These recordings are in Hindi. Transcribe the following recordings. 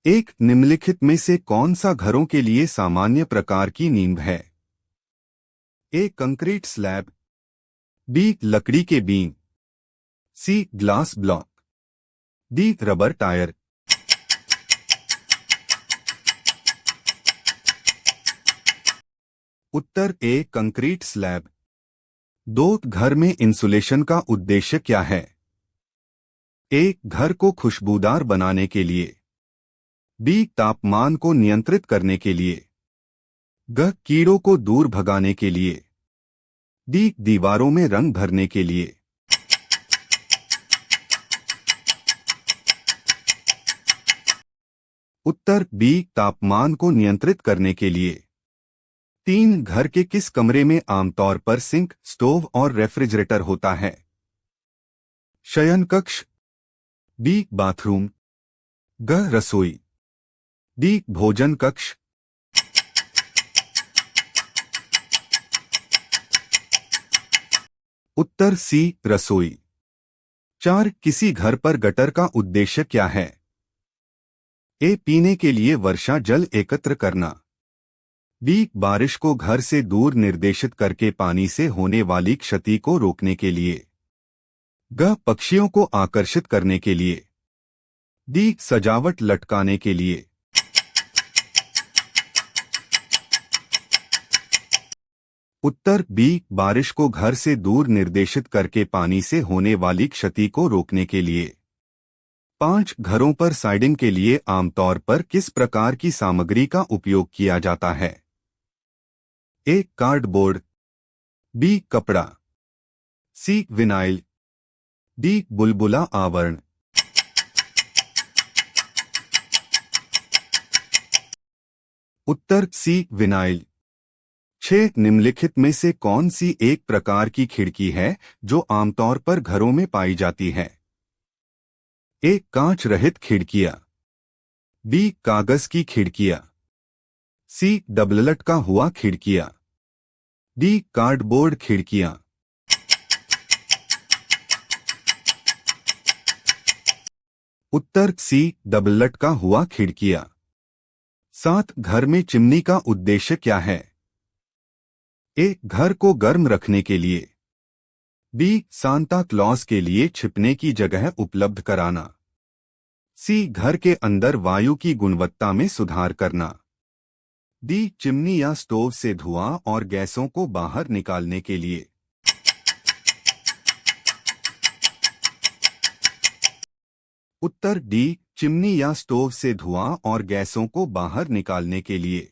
एक निम्नलिखित में से कौन सा घरों के लिए सामान्य प्रकार की नींव है? ए कंक्रीट स्लैब, बी लकड़ी के beam, C glass block, D rubber tyre. उत्तर ए कंक्रीट स्लैब। दो घर में इंसुलेशन का उद्देश्य क्या है? ए घर को खुशबूदार बनाने के लिए, बी तापमान को नियंत्रित करने के लिए, ग कीड़ों को दूर भगाने के लिए, डी दीवारों में रंग भरने के लिए। उत्तर बी तापमान को नियंत्रित करने के लिए। तीन घर के किस कमरे में आमतौर पर सिंक, स्टोव और रेफ्रिजरेटर होता है? शयन कक्ष, बी बाथरूम, ग रसोई, डी भोजन कक्ष। उत्तर सी रसोई। चार किसी घर पर गटर का उद्देश्य क्या है? ए पीने के लिए वर्षा जल एकत्र करना, बी बारिश को घर से दूर निर्देशित करके पानी से होने वाली क्षति को रोकने के लिए, ग पक्षियों को आकर्षित करने के लिए, डी सजावट लटकाने के लिए। उत्तर बी बारिश को घर से दूर निर्देशित करके पानी से होने वाली क्षति को रोकने के लिए। पांच घरों पर साइडिंग के लिए आमतौर पर किस प्रकार की सामग्री का उपयोग किया जाता है? ए कार्डबोर्ड, बी कपड़ा, सी विनाइल, डी बुलबुला आवरण। उत्तर सी विनाइल। छह निम्नलिखित में से कौन सी एक प्रकार की खिड़की है जो आमतौर पर घरों में पाई जाती है? ए कांच रहित खिड़कियां, बी कागज की खिड़कियां, सी डबल लटका हुआ खिड़कियां, डी कार्डबोर्ड खिड़कियां। उत्तर सी डबल लटका हुआ खिड़कियां। सात घर में चिमनी का उद्देश्य क्या है? ए घर को गर्म रखने के लिए, बी सांता क्लॉज के लिए छिपने की जगह उपलब्ध कराना, सी घर के अंदर वायु की गुणवत्ता में सुधार करना, डी चिमनी या स्टोव से धुआं और गैसों को बाहर निकालने के लिए। उत्तर डी चिमनी या स्टोव से धुआं और गैसों को बाहर निकालने के लिए।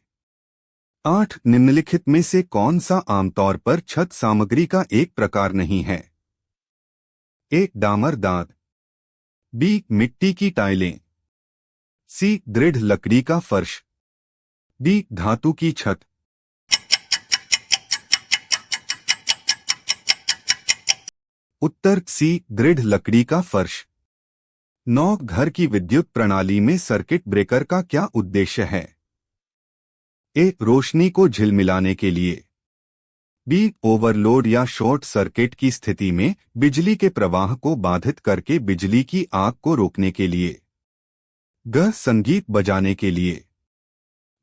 आठ निम्नलिखित में से कौन सा आमतौर पर छत सामग्री का एक प्रकार नहीं है? ए डामर दांत, बी मिट्टी की टाइलें, सी दृढ़ लकड़ी का फर्श, डी धातु की छत। उत्तर सी दृढ़ लकड़ी का फर्श। नौ घर की विद्युत प्रणाली में सर्किट ब्रेकर का क्या उद्देश्य है? ए रोशनी को झिलमिलाने के लिए, बी ओवरलोड या शॉर्ट सर्किट की स्थिति में बिजली के प्रवाह को बाधित करके बिजली की आग को रोकने के लिए, ग संगीत बजाने के लिए,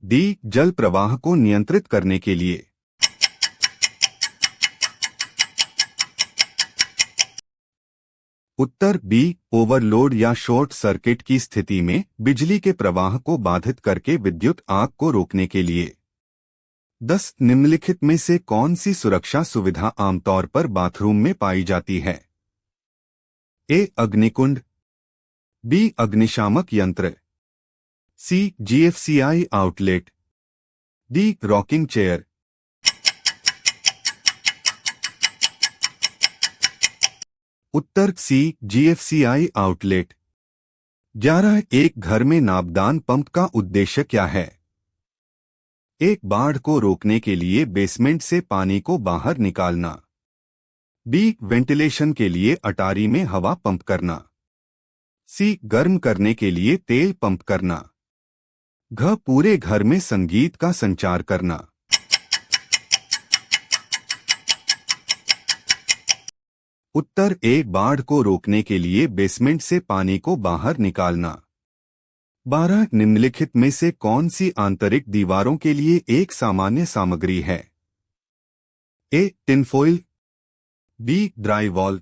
डी जल प्रवाह को नियंत्रित करने के लिए। उत्तर बी ओवरलोड या शॉर्ट सर्किट की स्थिति में बिजली के प्रवाह को बाधित करके विद्युत आग को रोकने के लिए। 10 निम्नलिखित में से कौन सी सुरक्षा सुविधा आमतौर पर बाथरूम में पाई जाती है? ए अग्निकुंड, बी अग्निशामक यंत्र, सी जीएफसीआई आउटलेट, डी रॉकिंग चेयर। उत्तर सी जीएफसीआई आउटलेट। 11 एक घर में नापदान पंप का उद्देश्य क्या है? एक बाढ़ को रोकने के लिए बेसमेंट से पानी को बाहर निकालना, बी वेंटिलेशन के लिए अटारी में हवा पंप करना, सी गर्म करने के लिए तेल पंप करना, घ पूरे घर में संगीत का संचार करना। उत्तर ए बाढ़ को रोकने के लिए बेसमेंट से पानी को बाहर निकालना, 12 निम्नलिखित में से कौन सी आंतरिक दीवारों के लिए एक सामान्य सामग्री है? ए. टिनफॉइल, बी. ड्राईवॉल,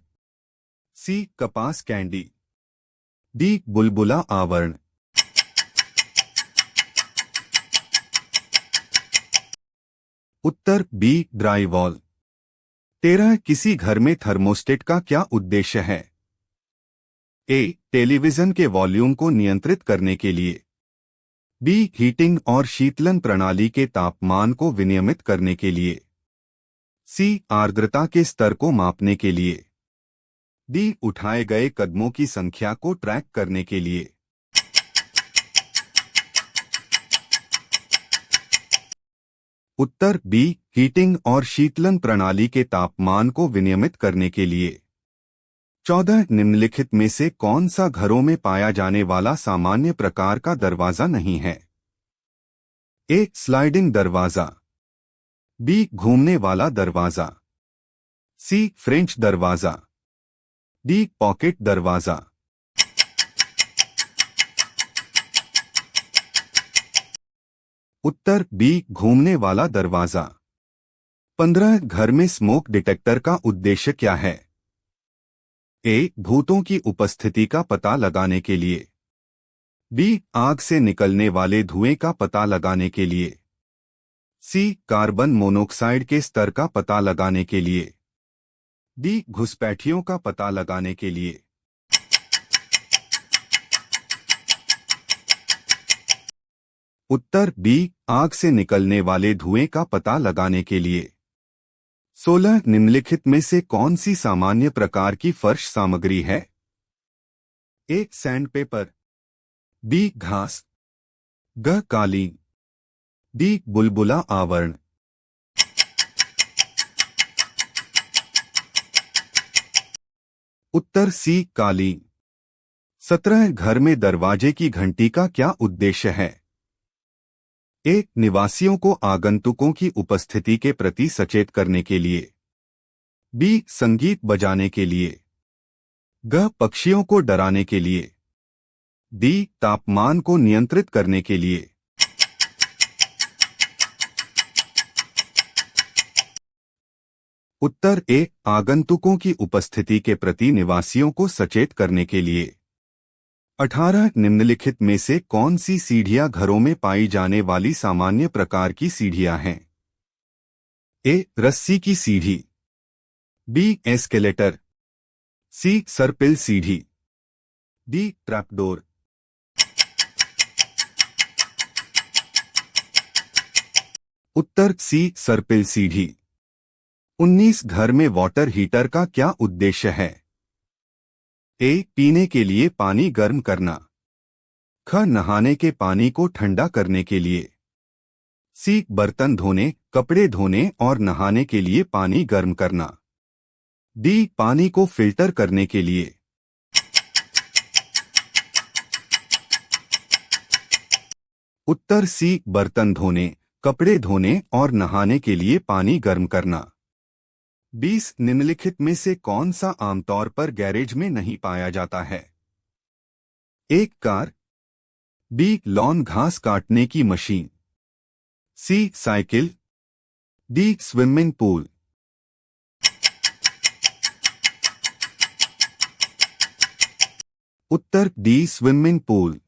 सी. कपास कैंडी, डी. बुलबुला आवरण। उत्तर बी. ड्राईवॉल। 13 किसी घर में थर्मोस्टेट का क्या उद्देश्य है? ए. टेलीविजन के वॉल्यूम को नियंत्रित करने के लिए, बी. हीटिंग और शीतलन प्रणाली के तापमान को विनियमित करने के लिए, सी. आर्द्रता के स्तर को मापने के लिए, डी. उठाए गए कदमों की संख्या को ट्रैक करने के लिए। उत्तर बी. हीटिंग और शीतलन प्रणाली के तापमान को विनियमित करने के लिए। 14 निम्नलिखित में से कौन सा घरों में पाया जाने वाला सामान्य प्रकार का दरवाजा नहीं है? ए. स्लाइडिंग दरवाजा, बी. घूमने वाला दरवाजा, सी. फ्रेंच दरवाजा, डी. पॉकेट दरवाजा। उत्तर बी. घूमने वाला दरवाजा। 15 घर में स्मोक डिटेक्टर का उद्देश्य क्या है? ए. भूतों की उपस्थिति का पता लगाने के लिए, बी. आग से निकलने वाले धुएं का पता लगाने के लिए, सी. कार्बन मोनोऑक्साइड के स्तर का पता लगाने के लिए, डी. घुसपैठियों का पता लगाने के लिए। उत्तर बी. आग से निकलने वाले धुएं का पता लगाने के लिए। 16 निम्नलिखित में से कौन सी सामान्य प्रकार की फर्श सामग्री है? ए. Sandpaper, B. घास, ग. कालीन, डी. बुलबुला आवरण। उत्तर सी. कालीन। 17 घर में दरवाजे की घंटी का क्या उद्देश्य है? ए. निवासियों को आगंतुकों की उपस्थिति के प्रति सचेत करने के लिए, बी. संगीत बजाने के लिए, ग. पक्षियों को डराने के लिए, डी. तापमान को नियंत्रित करने के लिए। उत्तर ए. आगंतुकों की उपस्थिति के प्रति निवासियों को सचेत करने के लिए। 18 निम्नलिखित में से कौन सी सीढ़ियां घरों में पाई जाने वाली सामान्य प्रकार की सीढ़ियां हैं? ए. रस्सी की सीढ़ी, बी. एस्केलेटर, सी. सर्पिल सीढ़ी, डी. ट्रैपडोर। उत्तर सी. सर्पिल सीढ़ी। 19 घर में वाटर हीटर का क्या उद्देश्य है? ए. पीने के लिए पानी गर्म करना, ख. नहाने के पानी को ठंडा करने के लिए, सी. बर्तन धोने, कपड़े धोने और नहाने के लिए पानी गर्म करना, डी. पानी को फिल्टर करने के लिए। उत्तर सी. बर्तन धोने, कपड़े धोने और नहाने के लिए पानी गर्म करना। 20 निम्नलिखित में से कौन सा आमतौर पर गैरेज में नहीं पाया जाता है? एक. Car, B. लॉन घास काटने की machine, C. Cycle, D. Swimming pool. उत्तर डी. Swimming pool.